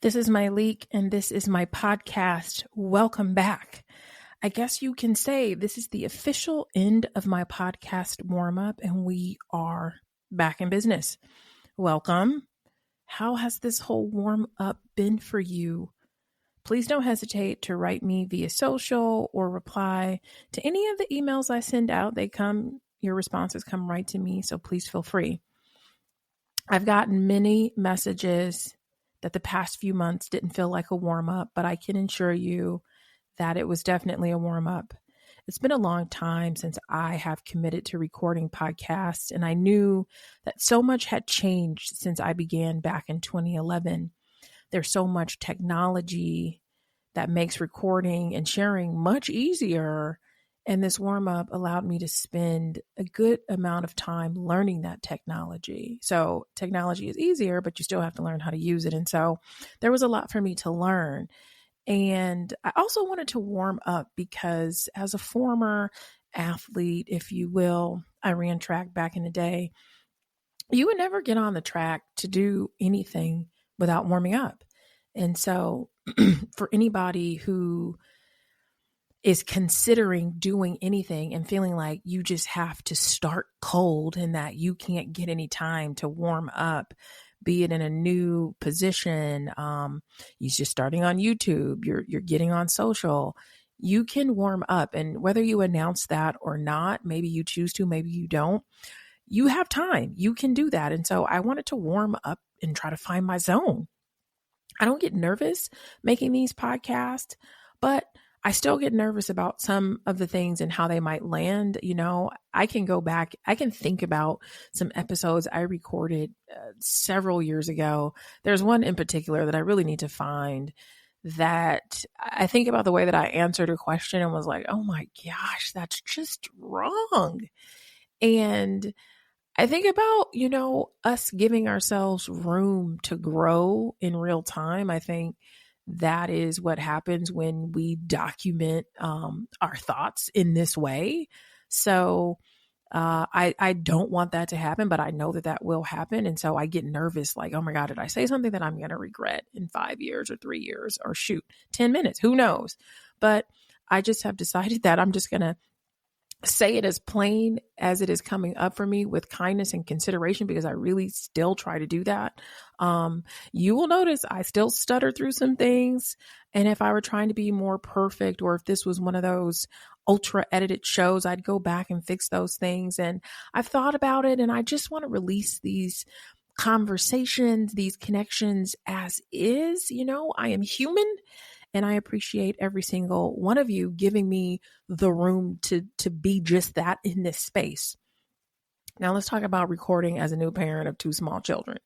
This is my leak and this is my podcast. Welcome back. I guess you can say this is the official end of my podcast warm up and we are back in business. Welcome. How has this whole warm up been for you? Please don't hesitate to write me via social or reply to any of the emails I send out. Your responses come right to me, so please feel free. I've gotten many messages that the past few months didn't feel like a warm up, but I can assure you that it was definitely a warm up. It's been a long time since I have committed to recording podcasts, and I knew that so much had changed since I began back in 2011. There's so much technology that makes recording and sharing much easier. And this warm up allowed me to spend a good amount of time learning that technology. So technology is easier, but you still have to learn how to use it. And so there was a lot for me to learn. And I also wanted to warm up because as a former athlete, if you will, I ran track back in the day. You would never get on the track to do anything without warming up. And so for anybody who is considering doing anything and feeling like you just have to start cold and that you can't get any time to warm up, be it in a new position, you're just starting on YouTube, you're getting on social, you can warm up. And whether you announce that or not, maybe you choose to, maybe you don't, you have time, you can do that. And so I wanted to warm up and try to find my zone. I don't get nervous making these podcasts, but I still get nervous about some of the things and how they might land. You know, I can go back, I can think about some episodes I recorded several years ago. There's one in particular that I really need to find that I think about the way that I answered a question and was like, oh my gosh, that's just wrong. And I think about, us giving ourselves room to grow in real time. I think that is what happens when we document our thoughts in this way. So I don't want that to happen, but I know that will happen. And so I get nervous like, oh my God, did I say something that I'm going to regret in 5 years or 3 years or 10 minutes? Who knows? But I just have decided that I'm just going to say it as plain as it is coming up for me with kindness and consideration, because I really still try to do that. You will notice I still stutter through some things. And if I were trying to be more perfect, or if this was one of those ultra edited shows, I'd go back and fix those things. And I've thought about it, and I just want to release these conversations, these connections as is. I am human. And I appreciate every single one of you giving me the room to be just that in this space. Now let's talk about recording as a new parent of 2 small children.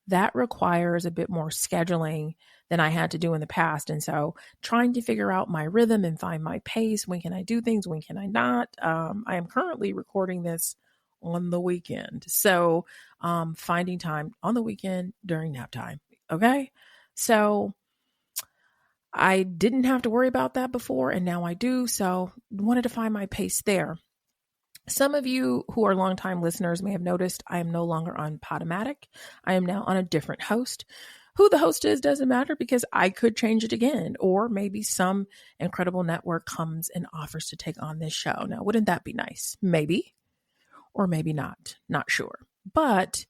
That requires a bit more scheduling than I had to do in the past. And so trying to figure out my rhythm and find my pace. When can I do things? When can I not? I am currently recording this on the weekend. So finding time on the weekend during nap time. Okay. So I didn't have to worry about that before, and now I do. So wanted to find my pace there. Some of you who are longtime listeners may have noticed I am no longer on Podomatic. I am now on a different host. Who the host is doesn't matter, because I could change it again, or maybe some incredible network comes and offers to take on this show. Now, wouldn't that be nice? Maybe, or maybe not. Not sure. But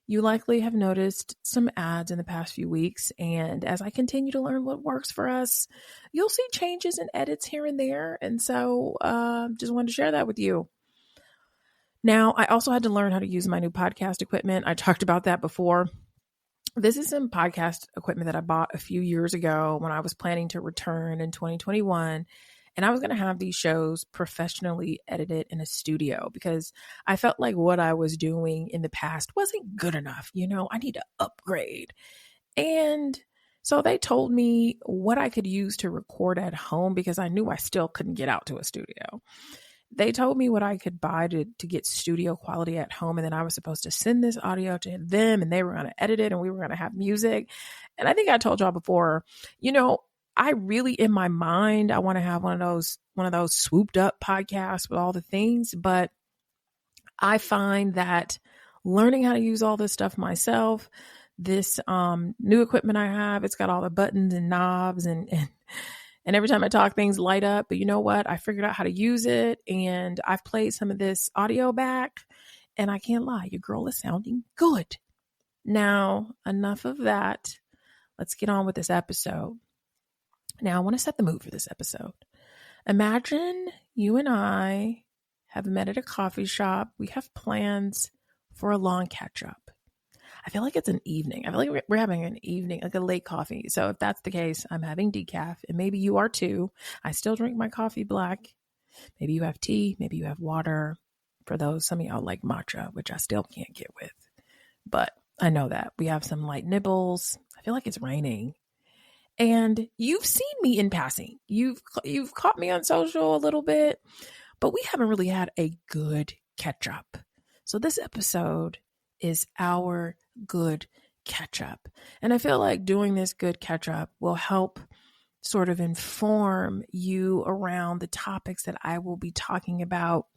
you likely have noticed some ads in the past few weeks. And as I continue to learn what works for us, you'll see changes and edits here and there. And so just wanted to share that with you. Now, I also had to learn how to use my new podcast equipment. I talked about that before. This is some podcast equipment that I bought a few years ago when I was planning to return in 2021. And I was going to have these shows professionally edited in a studio, because I felt like what I was doing in the past wasn't good enough. I need to upgrade. And so they told me what I could use to record at home, because I knew I still couldn't get out to a studio. They told me what I could buy to get studio quality at home. And then I was supposed to send this audio to them, and they were going to edit it, and we were going to have music. And I think I told y'all before, I really, in my mind, I want to have one of those swooped up podcasts with all the things, but I find that learning how to use all this stuff myself, this new equipment I have. It's got all the buttons and knobs and every time I talk, things light up. But you know what? I figured out how to use it, and I've played some of this audio back, and I can't lie, your girl is sounding good. Now, enough of that. Let's get on with this episode. Now, I want to set the mood for this episode. Imagine you and I have met at a coffee shop. We have plans for a long catch up. I feel like it's an evening. I feel like we're having an evening, like a late coffee. So if that's the case, I'm having decaf, and maybe you are too. I still drink my coffee black. Maybe you have tea. Maybe you have water. For those, some of y'all like matcha, which I still can't get with. But I know that we have some light nibbles. I feel like it's raining. And you've seen me in passing. You've caught me on social a little bit, but we haven't really had a good catch up. So this episode is our good catch up. And I feel like doing this good catch up will help sort of inform you around the topics that I will be talking about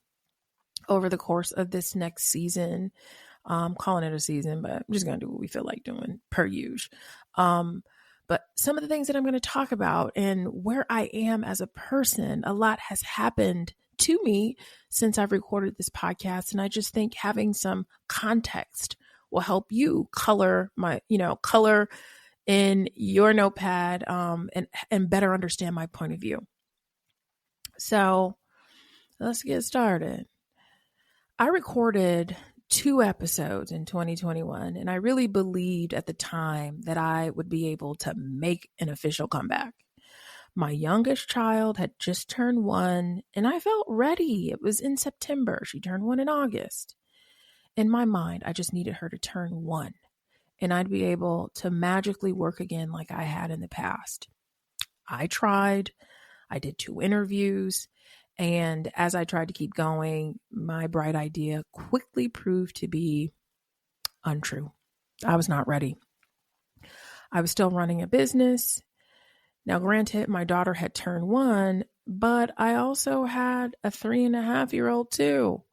over the course of this next season. I'm calling it a season, but I'm just going to do what we feel like doing per usual. But some of the things that I'm going to talk about and where I am as a person, a lot has happened to me since I've recorded this podcast. And I just think having some context will help you color in your notepad, and better understand my point of view. So let's get started. I recorded 2 episodes in 2021, and I really believed at the time that I would be able to make an official comeback. My youngest child had just turned 1, and I felt ready. It was in September. She turned 1 in August. In my mind, I just needed her to turn 1, and I'd be able to magically work again like I had in the past. I tried. I did 2 interviews. And as I tried to keep going, my bright idea quickly proved to be untrue. I was not ready. I was still running a business. Now, granted, my daughter had turned 1, but I also had a 3.5-year-old too.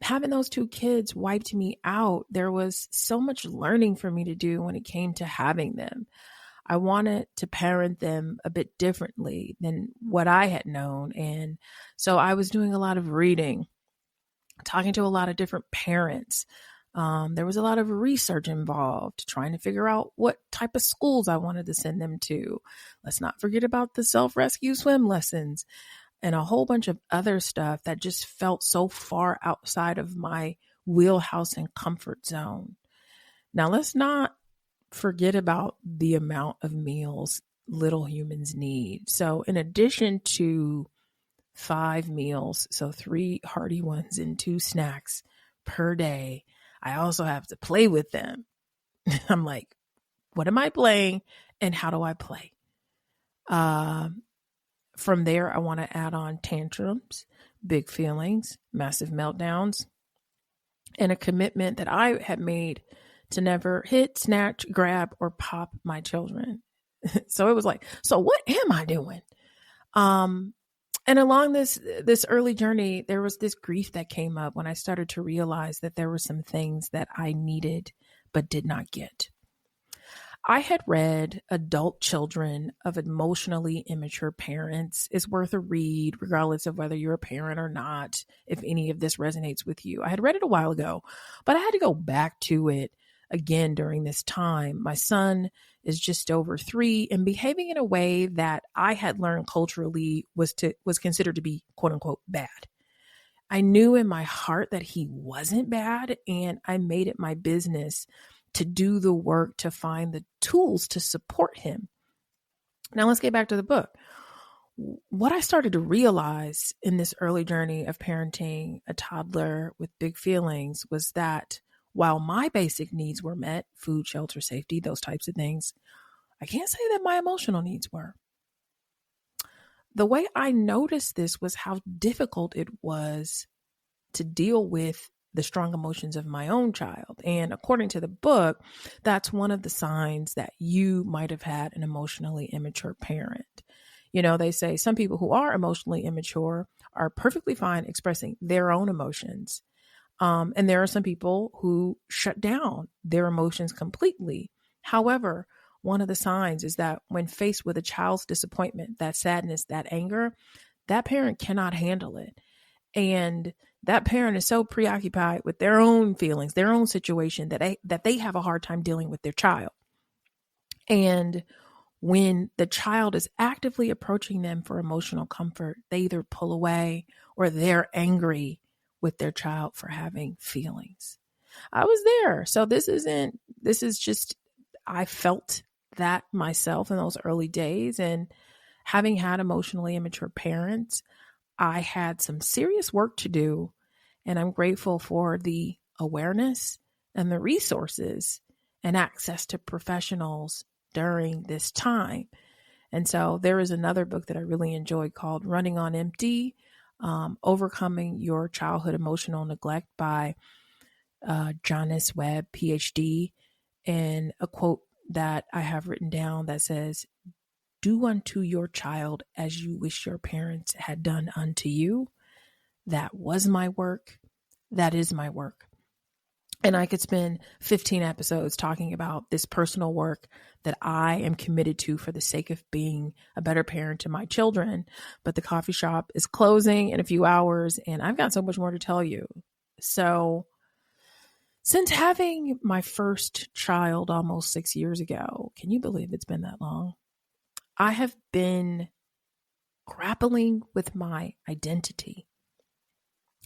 Having those 2 kids wiped me out. There was so much learning for me to do when it came to having them. I wanted to parent them a bit differently than what I had known. And so I was doing a lot of reading, talking to a lot of different parents. There was a lot of research involved, trying to figure out what type of schools I wanted to send them to. Let's not forget about the self-rescue swim lessons and a whole bunch of other stuff that just felt so far outside of my wheelhouse and comfort zone. Now, let's not forget about the amount of meals little humans need. So in addition to 5 meals, so 3 hearty ones and 2 snacks per day, I also have to play with them. I'm like, what am I playing and how do I play? From there, I want to add on tantrums, big feelings, massive meltdowns, and a commitment that I had made to never hit, snatch, grab, or pop my children. So it was like, so what am I doing? And along this early journey, there was this grief that came up when I started to realize that there were some things that I needed but did not get. I had read Adult Children of Emotionally Immature Parents is worth a read, regardless of whether you're a parent or not, if any of this resonates with you. I had read it a while ago, but I had to go back to it again during this time. My son is just over 3 and behaving in a way that I had learned culturally was considered to be quote unquote bad. I knew in my heart that he wasn't bad, and I made it my business to do the work to find the tools to support him. Now let's get back to the book. What I started to realize in this early journey of parenting a toddler with big feelings was that while my basic needs were met, food, shelter, safety, those types of things, I can't say that my emotional needs were. The way I noticed this was how difficult it was to deal with the strong emotions of my own child. And according to the book, that's one of the signs that you might have had an emotionally immature parent. You know, they say some people who are emotionally immature are perfectly fine expressing their own emotions. And there are some people who shut down their emotions completely. However, one of the signs is that when faced with a child's disappointment, that sadness, that anger, that parent cannot handle it. And that parent is so preoccupied with their own feelings, their own situation, that they have a hard time dealing with their child. And when the child is actively approaching them for emotional comfort, they either pull away or they're angry with their child for having feelings. I was there. So this is just, I felt that myself in those early days. And having had emotionally immature parents, I had some serious work to do. And I'm grateful for the awareness and the resources and access to professionals during this time. And so there is another book that I really enjoyed called Running on Empty, Overcoming Your Childhood Emotional Neglect by Janice Webb, PhD. And a quote that I have written down that says, "Do unto your child as you wish your parents had done unto you." That was my work. That is my work. And I could spend 15 episodes talking about this personal work that I am committed to for the sake of being a better parent to my children. But the coffee shop is closing in a few hours, and I've got so much more to tell you. So since having my first child almost 6 years ago, can you believe it's been that long? I have been grappling with my identity.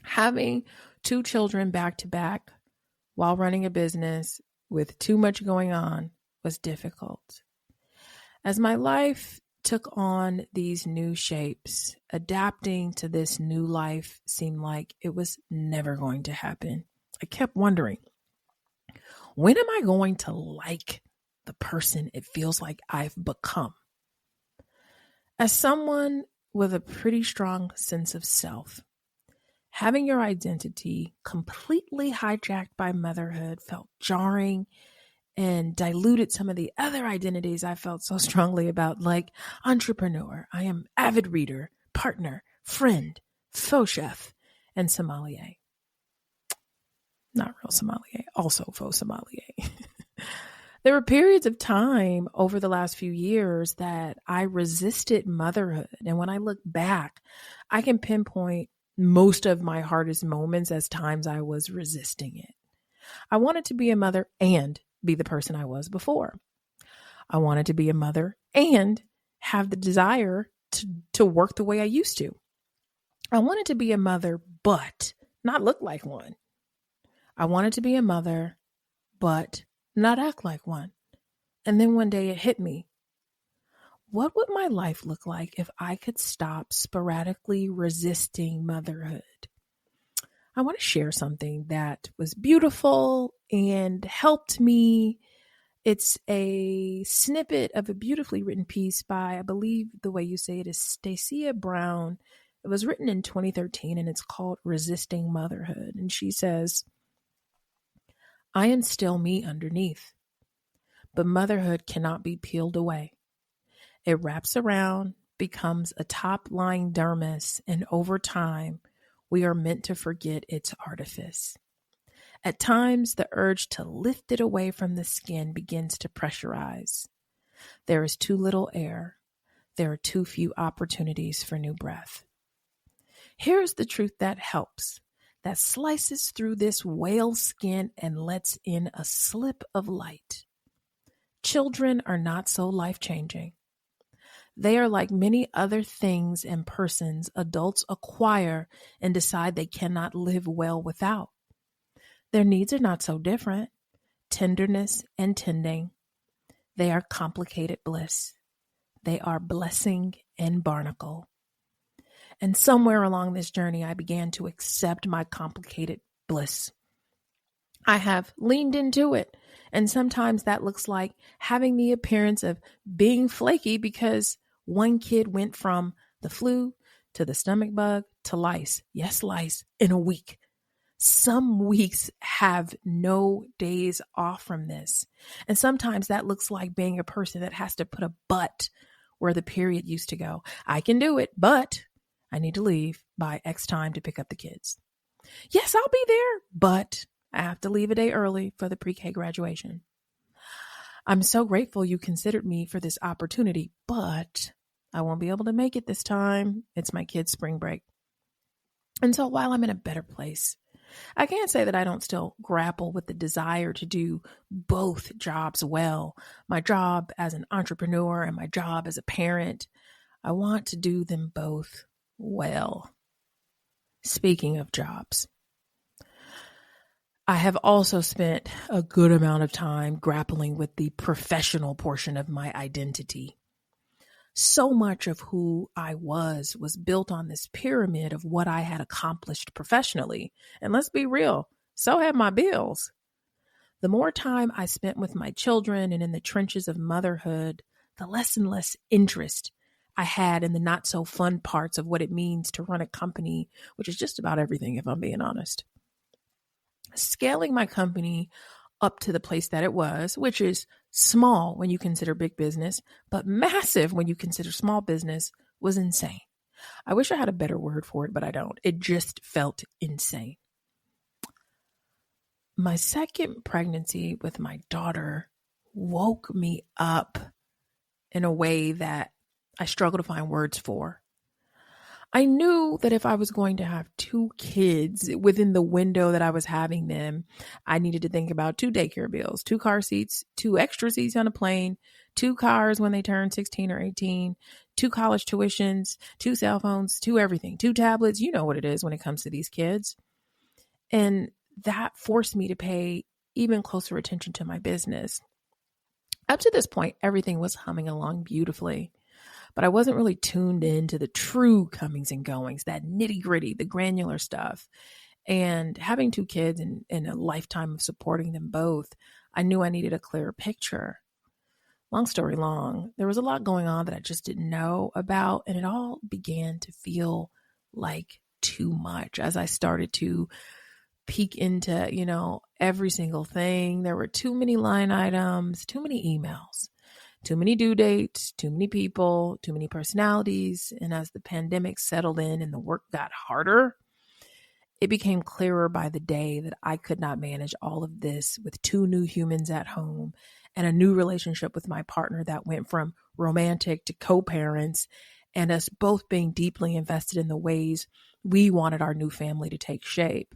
Having two children back to back while running a business with too much going on was difficult. As my life took on these new shapes, adapting to this new life seemed like it was never going to happen. I kept wondering, when am I going to like the person it feels like I've become? As someone with a pretty strong sense of self, having your identity completely hijacked by motherhood felt jarring and diluted some of the other identities I felt so strongly about, like entrepreneur. I am avid reader, partner, friend, faux chef, and sommelier. Not real sommelier, also faux sommelier. There were periods of time over the last few years that I resisted motherhood. And when I look back, I can pinpoint most of my hardest moments as times I was resisting it. I wanted to be a mother and be the person I was before. I wanted to be a mother and have the desire to work the way I used to. I wanted to be a mother, but not look like one. I wanted to be a mother, but not act like one. And then one day it hit me. What would my life look like if I could stop sporadically resisting motherhood? I want to share something that was beautiful and helped me. It's a snippet of a beautifully written piece by, I believe the way you say it is Stacia Brown. It was written in 2013 and it's called Resisting Motherhood. And she says, "I am still me underneath, but motherhood cannot be peeled away. It wraps around, becomes a top-lying dermis, and over time, we are meant to forget its artifice. At times, the urge to lift it away from the skin begins to pressurize. There is too little air. There are too few opportunities for new breath. Here's the truth that helps, that slices through this whale skin and lets in a slip of light. Children are not so life-changing. They are like many other things and persons adults acquire and decide they cannot live well without. Their needs are not so different. Tenderness and tending. They are complicated bliss. They are blessing and barnacle. And somewhere along this journey, I began to accept my complicated bliss. I have leaned into it. And sometimes that looks like having the appearance of being flaky because one kid went from the flu to the stomach bug to lice. Yes, lice in a week. Some weeks have no days off from this. And sometimes that looks like being a person that has to put a but where the period used to go. I can do it, but I need to leave by X time to pick up the kids. Yes, I'll be there, but I have to leave a day early for the pre-K graduation. I'm so grateful you considered me for this opportunity, but I won't be able to make it this time. It's my kid's spring break. And so while I'm in a better place, I can't say that I don't still grapple with the desire to do both jobs well. My job as an entrepreneur and my job as a parent, I want to do them both well. Speaking of jobs, I have also spent a good amount of time grappling with the professional portion of my identity. So much of who I was built on this pyramid of what I had accomplished professionally. And let's be real, so had my bills. The more time I spent with my children and in the trenches of motherhood, the less and less interest I had in the not so fun parts of what it means to run a company, which is just about everything, if I'm being honest. Scaling my company up to the place that it was, which is small when you consider big business, but massive when you consider small business, was insane. I wish I had a better word for it, but I don't. It just felt insane. My second pregnancy with my daughter woke me up in a way that I struggle to find words for. I knew that if I was going to have 2 kids within the window that I was having them, I needed to think about 2 daycare bills, 2 car seats, 2 extra seats on a plane, 2 cars when they turn 16 or 18, 2 college tuitions, 2 cell phones, 2 everything, 2 tablets. You know what it is when it comes to these kids. And that forced me to pay even closer attention to my business. Up to this point, everything was humming along beautifully. But I wasn't really tuned into the true comings and goings, that nitty gritty, the granular stuff. And having 2 kids and a lifetime of supporting them both, I knew I needed a clearer picture. Long story long, there was a lot going on that I just didn't know about. And it all began to feel like too much as I started to peek into, every single thing. There were too many line items, too many emails. Too many due dates, too many people, too many personalities. And as the pandemic settled in and the work got harder, it became clearer by the day that I could not manage all of this with 2 new humans at home and a new relationship with my partner that went from romantic to co-parents, and us both being deeply invested in the ways we wanted our new family to take shape.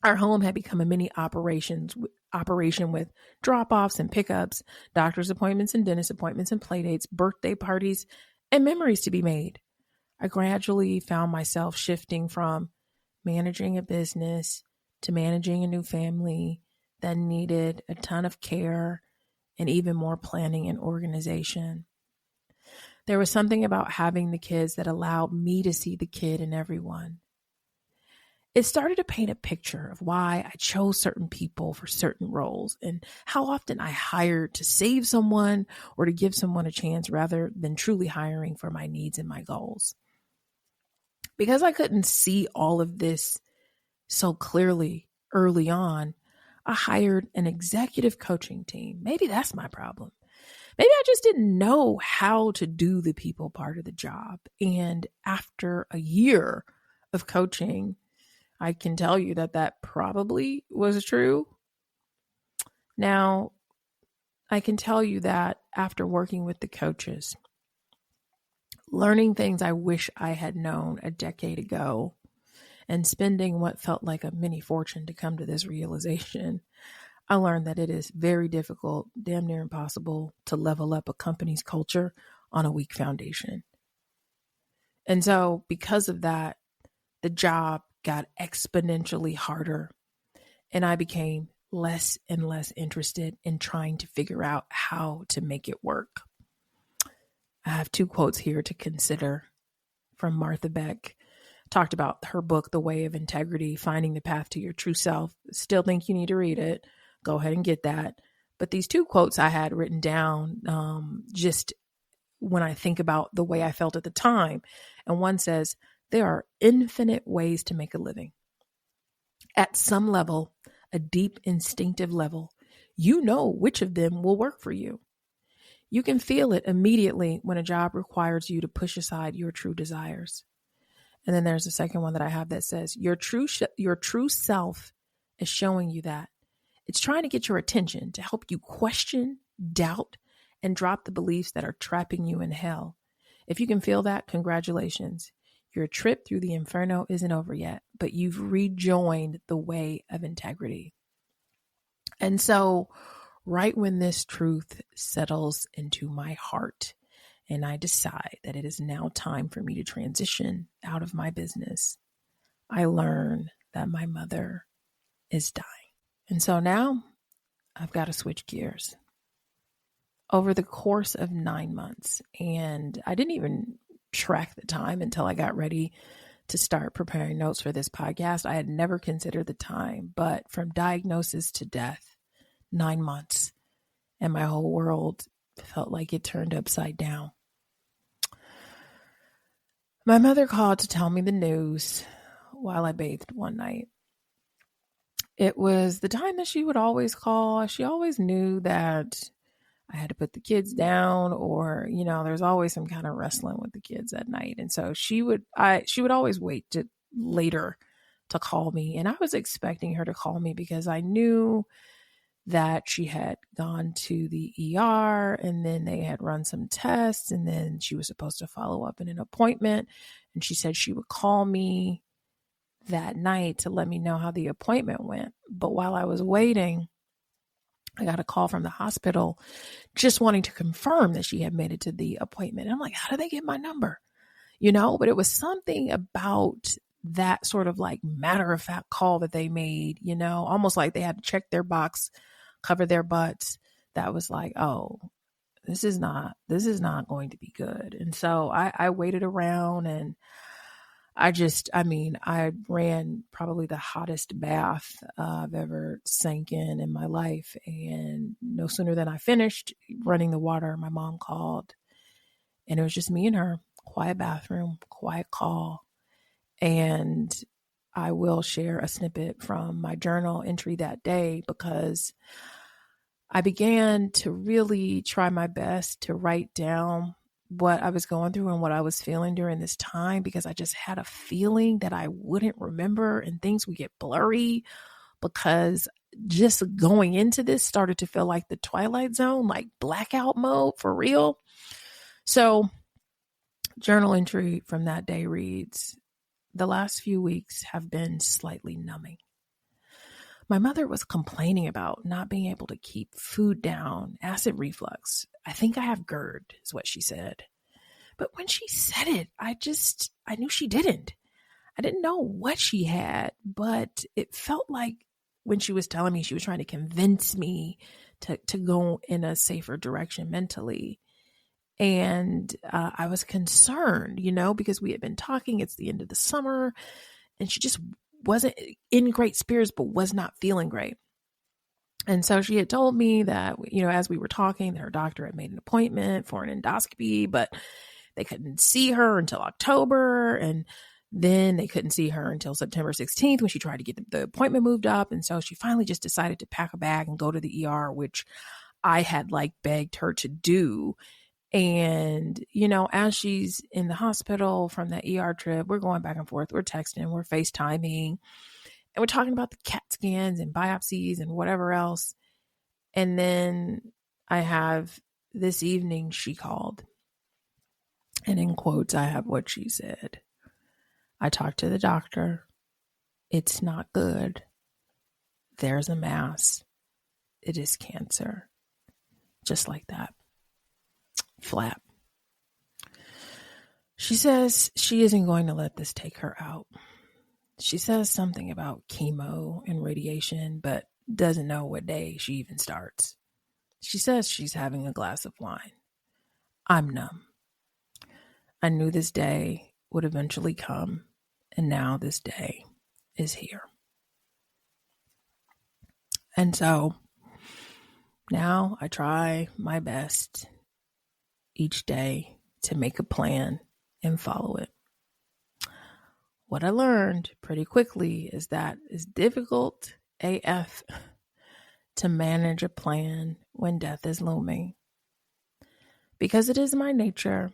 Our home had become a mini operation with drop-offs and pickups, doctor's appointments and dentist appointments and playdates, birthday parties, and memories to be made. I gradually found myself shifting from managing a business to managing a new family that needed a ton of care and even more planning and organization. There was something about having the kids that allowed me to see the kid in everyone. It started to paint a picture of why I chose certain people for certain roles and how often I hired to save someone or to give someone a chance rather than truly hiring for my needs and my goals. Because I couldn't see all of this so clearly early on, I hired an executive coaching team. Maybe that's my problem. Maybe I just didn't know how to do the people part of the job. And after a year of coaching, I can tell you that probably was true. Now, I can tell you that after working with the coaches, learning things I wish I had known a decade ago, and spending what felt like a mini fortune to come to this realization, I learned that it is very difficult, damn near impossible, to level up a company's culture on a weak foundation. And so because of that, the job got exponentially harder, and I became less and less interested in trying to figure out how to make it work. I have 2 quotes here to consider from Martha Beck. Talked about her book, The Way of Integrity, Finding the Path to Your True Self. Still think you need to read it. Go ahead and get that. But these 2 quotes I had written down just when I think about the way I felt at the time. And one says, there are infinite ways to make a living. At some level, a deep instinctive level, you know which of them will work for you. You can feel it immediately when a job requires you to push aside your true desires. And then there's a second one that I have that says, your true self is showing you that. It's trying to get your attention to help you question, doubt, and drop the beliefs that are trapping you in hell. If you can feel that, congratulations. Your trip through the inferno isn't over yet, but you've rejoined the way of integrity. And so right when this truth settles into my heart and I decide that it is now time for me to transition out of my business, I learn that my mother is dying. And so now I've got to switch gears. Over the course of 9 months, and I didn't even track the time until I got ready to start preparing notes for this podcast. I had never considered the time, but from diagnosis to death, 9 months, and my whole world felt like it turned upside down. My mother called to tell me the news while I bathed one night. It was the time that she would always call. She always knew that I had to put the kids down, or, there's always some kind of wrestling with the kids at night. And so she would always wait to later to call me. And I was expecting her to call me because I knew that she had gone to the ER and then they had run some tests and then she was supposed to follow up in an appointment. And she said she would call me that night to let me know how the appointment went. But while I was waiting, I got a call from the hospital just wanting to confirm that she had made it to the appointment. And I'm like, how did they get my number? But it was something about that sort of like matter of fact call that they made, almost like they had to check their box, cover their butts. That was like, oh, this is not going to be good. And so I waited around and I ran probably the hottest bath I've ever sank in my life. And no sooner than I finished running the water, my mom called. And it was just me and her, quiet bathroom, quiet call. And I will share a snippet from my journal entry that day because I began to really try my best to write down what I was going through and what I was feeling during this time, because I just had a feeling that I wouldn't remember and things would get blurry, because just going into this started to feel like the Twilight Zone, like blackout mode for real. So journal entry from that day reads, the last few weeks have been slightly numbing. My mother was complaining about not being able to keep food down, acid reflux. I think I have GERD, is what she said. But when she said it, I knew she didn't. I didn't know what she had, but it felt like when she was telling me, she was trying to convince me to go in a safer direction mentally. And I was concerned, because we had been talking, it's the end of the summer, and she just wasn't in great spirits, but was not feeling great. And so she had told me that, as we were talking, that her doctor had made an appointment for an endoscopy, but they couldn't see her until October. And then they couldn't see her until September 16th when she tried to get the appointment moved up. And so she finally just decided to pack a bag and go to the ER, which I had begged her to do. And, as she's in the hospital from that ER trip, we're going back and forth, we're texting, we're FaceTiming, and we're talking about the CAT scans and biopsies and whatever else. And then I have this evening, she called. And in quotes, I have what she said. I talked to the doctor. It's not good. There's a mass. It is cancer. Just like that. Flat. She says she isn't going to let this take her out. She says something about chemo and radiation, but doesn't know what day she even starts. She says she's having a glass of wine. I'm numb. I knew this day would eventually come, and now this day is here. And so now I try my best each day to make a plan and follow it. What I learned pretty quickly is that it's difficult AF to manage a plan when death is looming. Because it is my nature,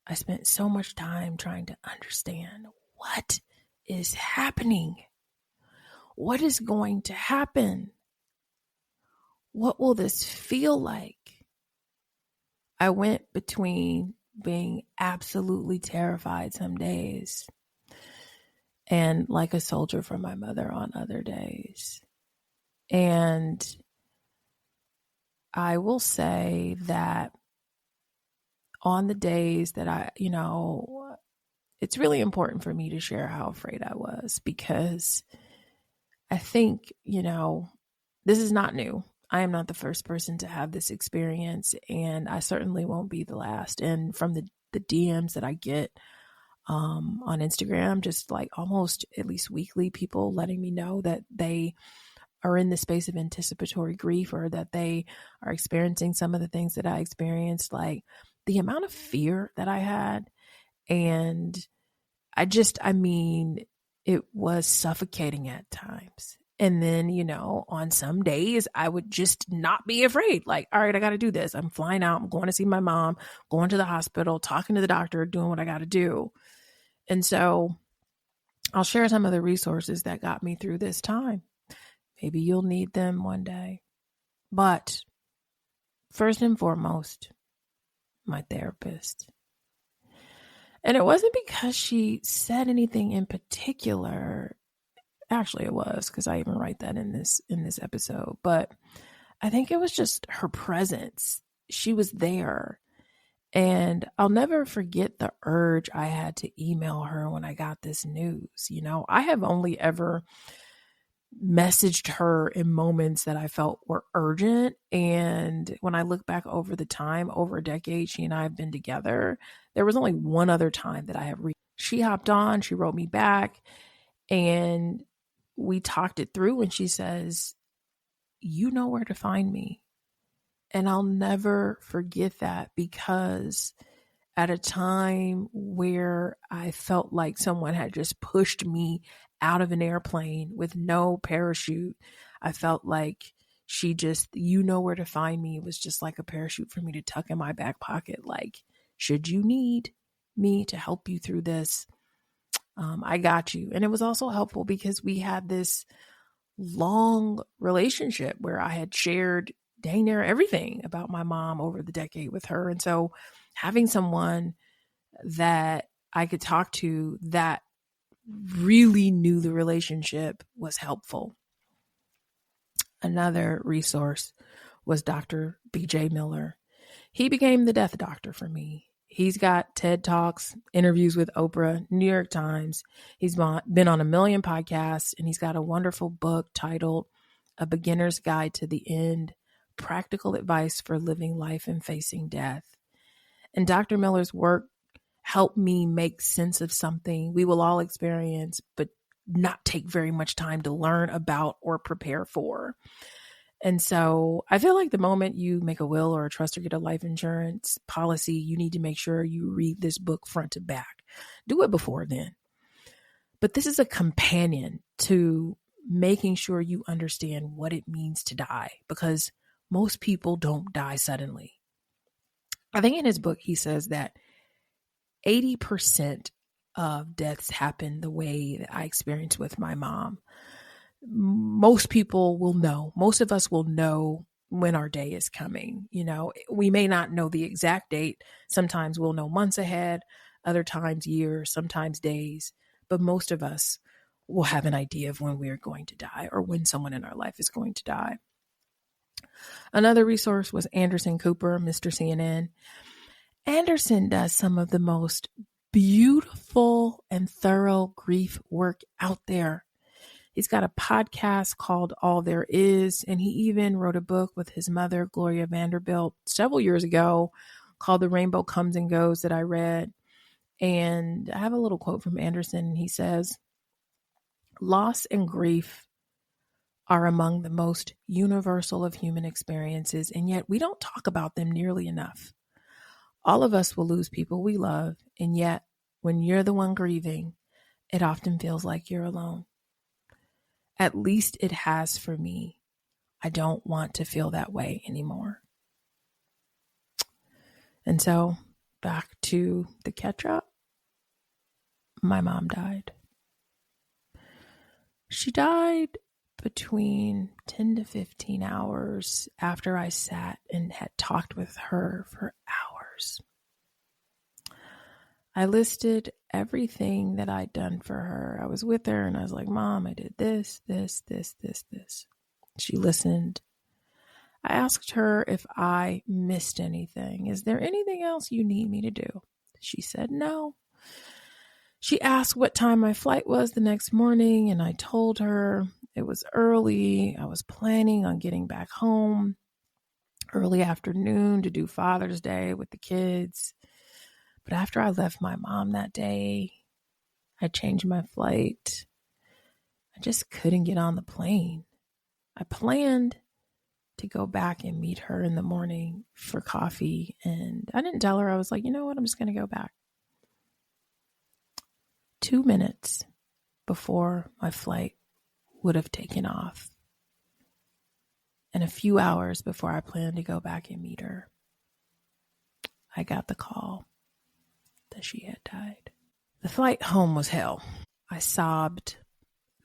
I spent so much time trying to understand what is happening? What is going to happen? What will this feel like? I went between being absolutely terrified some days and like a soldier for my mother on other days. And I will say that on the days that it's really important for me to share how afraid I was, because I think, this is not new. I am not the first person to have this experience, and I certainly won't be the last. And from the DMs that I get on Instagram, just like almost at least weekly, people letting me know that they are in the space of anticipatory grief, or that they are experiencing some of the things that I experienced, like the amount of fear that I had. And it was suffocating at times. And then, on some days I would just not be afraid. Like, all right, I got to do this. I'm flying out. I'm going to see my mom, going to the hospital, talking to the doctor, doing what I got to do. And so I'll share some of the resources that got me through this time. Maybe you'll need them one day. But first and foremost, my therapist. And it wasn't because she said anything in particular. Actually, it was, because I even write that in this episode. But I think it was just her presence. She was there. And I'll never forget the urge I had to email her when I got this news. I have only ever messaged her in moments that I felt were urgent. And when I look back over the time, over a decade she and I have been together, there was only one other time that I have she hopped on, she wrote me back, and we talked it through, and she says, "You know where to find me." And I'll never forget that, because at a time where I felt like someone had just pushed me out of an airplane with no parachute, I felt like she just, "You know where to find me," was just like a parachute for me to tuck in my back pocket. Like, should you need me to help you through this, I got you. And it was also helpful because we had this long relationship where I had shared dang near everything about my mom over the decade with her. And so having someone that I could talk to that really knew the relationship was helpful. Another resource was Dr. B.J. Miller. He became the death doctor for me. He's got TED Talks, interviews with Oprah, New York Times. He's been on a million podcasts, and he's got a wonderful book titled A Beginner's Guide to the End, Practical Advice for Living Life and Facing Death. And Dr. Miller's work helped me make sense of something we will all experience, but not take very much time to learn about or prepare for. And so I feel like the moment you make a will or a trust or get a life insurance policy, you need to make sure you read this book front to back. Do it before then. But this is a companion to making sure you understand what it means to die, because most people don't die suddenly. I think in his book, he says that 80% of deaths happen the way that I experienced with my mom. Most people will know, most of us will know when our day is coming. We may not know the exact date. Sometimes we'll know months ahead, other times years, sometimes days, but most of us will have an idea of when we are going to die or when someone in our life is going to die. Another resource was Anderson Cooper, Mr. CNN. Anderson does some of the most beautiful and thorough grief work out there. He's got a podcast called All There Is, and he even wrote a book with his mother, Gloria Vanderbilt, several years ago called The Rainbow Comes and Goes that I read. And I have a little quote from Anderson. He says, "Loss and grief are among the most universal of human experiences, and yet we don't talk about them nearly enough. All of us will lose people we love, and yet when you're the one grieving, it often feels like you're alone. At least it has for me. I don't want to feel that way anymore." And so back to the catch up. my mom died. She died between 10 to 15 hours after I sat and had talked with her for hours. I listed everything that I'd done for her. I was with her and I was like, Mom, I did this. She listened. I asked her if I missed anything. Is there anything else you need me to do? She said no. She asked what time my flight was the next morning, and I told her it was early. I was planning on getting back home early afternoon to do Father's Day with the kids. But after I left my mom that day, I changed my flight. I just couldn't get on the plane. I planned to go back and meet her in the morning for coffee, and I didn't tell her. I was like, you know what? I'm just going to go back. 2 minutes before my flight would have taken off, and a few hours before I planned to go back and meet her, I got the call that she had died. The flight home was hell. I sobbed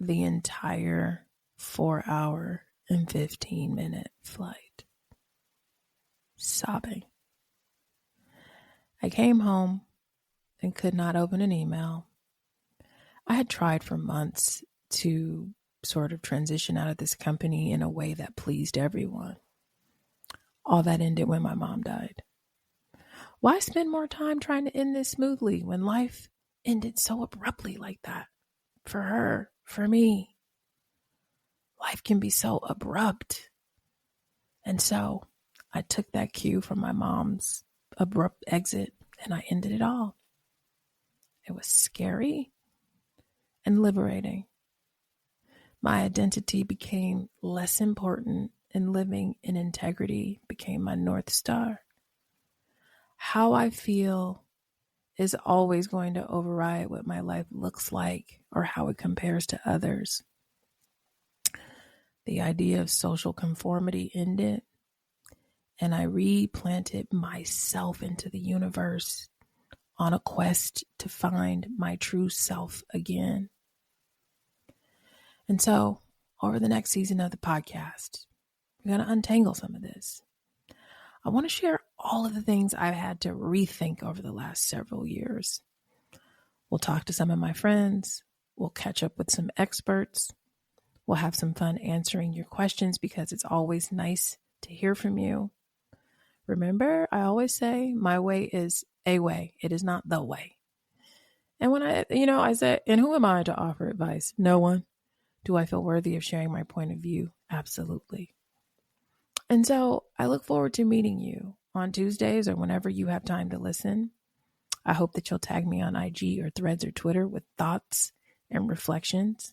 the entire 4-hour and 15-minute flight. Sobbing. I came home and could not open an email. I had tried for months to sort of transition out of this company in a way that pleased everyone. All that ended when my mom died. Why spend more time trying to end this smoothly when life ended so abruptly like that? For her, for me. Life can be so abrupt. And so I took that cue from my mom's abrupt exit and I ended it all. It was scary and liberating. My identity became less important and living in integrity became my North Star. How I feel is always going to override what my life looks like or how it compares to others. The idea of social conformity ended, and I replanted myself into the universe on a quest to find my true self again. And so, over the next season of the podcast, we're going to untangle some of this. I want to share all of the things I've had to rethink over the last several years. We'll talk to some of my friends. We'll catch up with some experts. We'll have some fun answering your questions because it's always nice to hear from you. Remember, I always say my way is a way. It is not the way. And when I said, and who am I to offer advice? No one. Do I feel worthy of sharing my point of view? Absolutely. And so I look forward to meeting you on Tuesdays or whenever you have time to listen. I hope that you'll tag me on IG or Threads or Twitter with thoughts and reflections.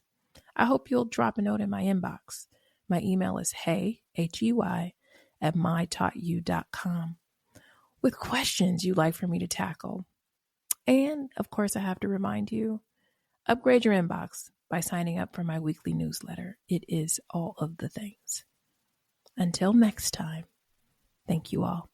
I hope you'll drop a note in my inbox. My email is hey@mytaughtyou.com with questions you'd like for me to tackle. And of course, I have to remind you, upgrade your inbox by signing up for my weekly newsletter. It is all of the things. Until next time, thank you all.